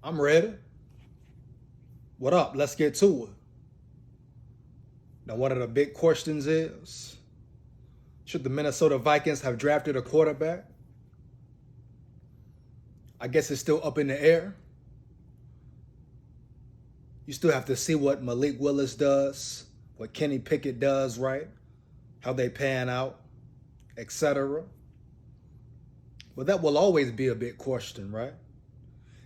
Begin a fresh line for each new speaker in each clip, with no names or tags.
I'm ready. What up? Let's get to it. Now, one of the big questions is, should the Minnesota Vikings have drafted a quarterback? I guess it's still up in the air. You still have to see what Malik Willis does, what Kenny Pickett does, right? How they pan out, etc. But that will always be a big question, right?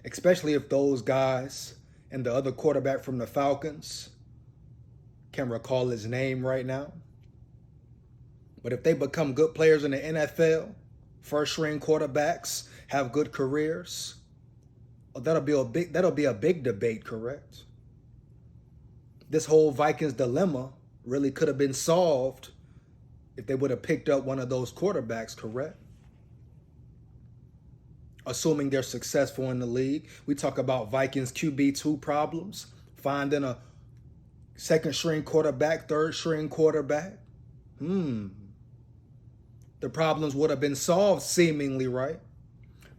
Especially if those guys and the other quarterback from the Falcons can't recall his name right now. But if they become good players in the NFL, first-string quarterbacks have good careers, that'll be a big debate, correct? This whole Vikings dilemma really could have been solved if they would have picked up one of those quarterbacks, correct? Assuming they're successful in the league. We talk about Vikings QB2 problems, finding a second-string quarterback, third-string quarterback. The problems would have been solved seemingly, right?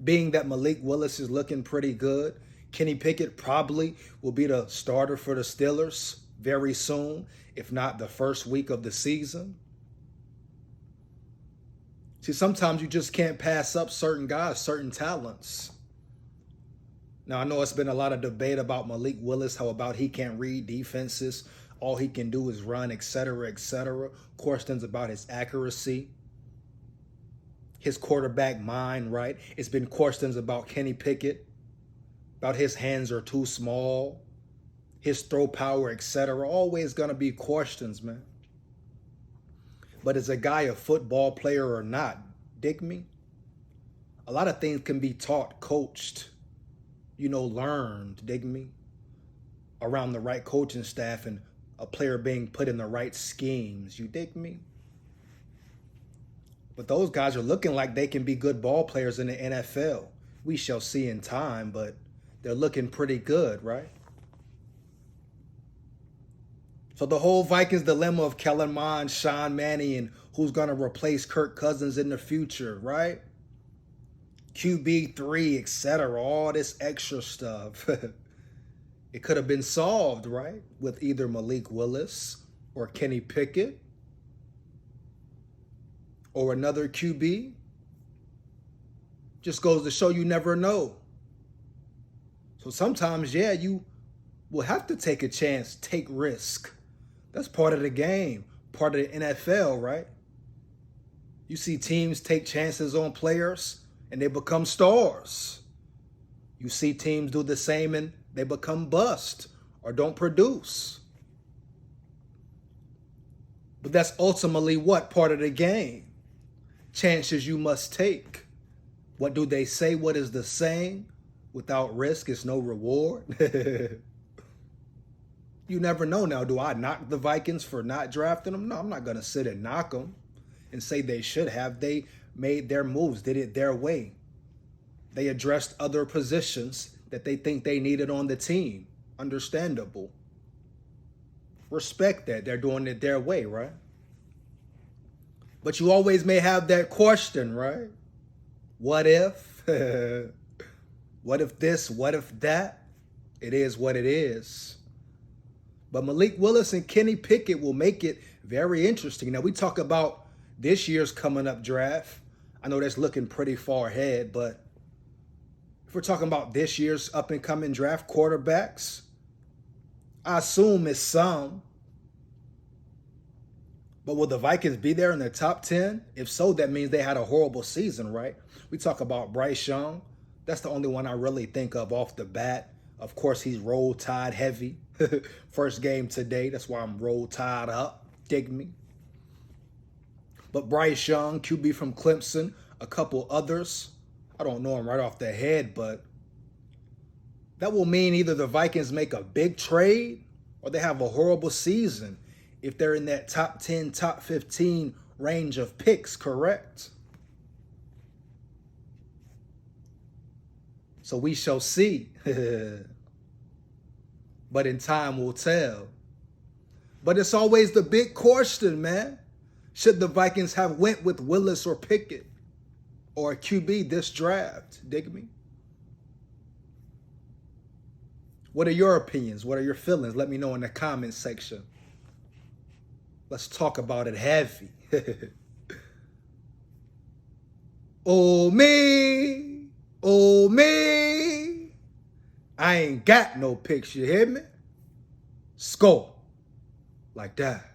Being that Malik Willis is looking pretty good. Kenny Pickett probably will be the starter for the Steelers very soon, if not the first week of the season. See, sometimes you just can't pass up certain guys, certain talents. Now, I know it's been a lot of debate about Malik Willis, how about he can't read defenses, all he can do is run, etc., etc. Questions about his accuracy, his quarterback mind, right? It's been questions about Kenny Pickett, about his hands are too small, his throw power, etc. Always going to be questions, man. But is a guy a football player or not? Dig me? A lot of things can be taught, coached, learned, dig me? Around the right coaching staff and a player being put in the right schemes, you dig me? But those guys are looking like they can be good ball players in the NFL. We shall see in time, but they're looking pretty good, right? So the whole Vikings dilemma of Kellen Mond, Sean Mannion, and who's going to replace Kirk Cousins in the future, right? QB3, etc., all this extra stuff. It could have been solved, right? With either Malik Willis or Kenny Pickett or another QB. Just goes to show you never know. So sometimes, yeah, you will have to take a chance, take risk. That's part of the game, part of the NFL, right? You see teams take chances on players and they become stars. You see teams do the same and they become bust or don't produce. But that's ultimately what? Part of the game. Chances you must take. What do they say? What is the saying? Without risk is no reward. You never know now. Do I knock the Vikings for not drafting them? No, I'm not going to sit and knock them and say they should have. They made their moves, did it their way. They addressed other positions that they think they needed on the team. Understandable. Respect that. They're doing it their way, right? But you always may have that question, right? What if? What if this? What if that? It is what it is. But Malik Willis and Kenny Pickett will make it very interesting. Now, we talk about this year's coming up draft. I know that's looking pretty far ahead, but if we're talking about this year's up and coming draft quarterbacks, I assume it's some. But will the Vikings be there in the top 10? If so, that means they had a horrible season, right? We talk about Bryce Young. That's the only one I really think of off the bat. Of course, he's roll tide heavy. First game today. That's why I'm roll tide up. Dig me. But Bryce Young, QB from Clemson, a couple others. I don't know him right off the head, but that will mean either the Vikings make a big trade or they have a horrible season if they're in that top 10, top 15 range of picks, correct? So we shall see. But in time will tell. But it's always the big question, man. Should the Vikings have went with Willis or Pickett or a QB this draft? Dig me? What are your opinions? What are your feelings? Let me know in the comment section. Let's talk about it heavy. Oh me, oh me. I ain't got no picture, you hear me? SKOL. Like that.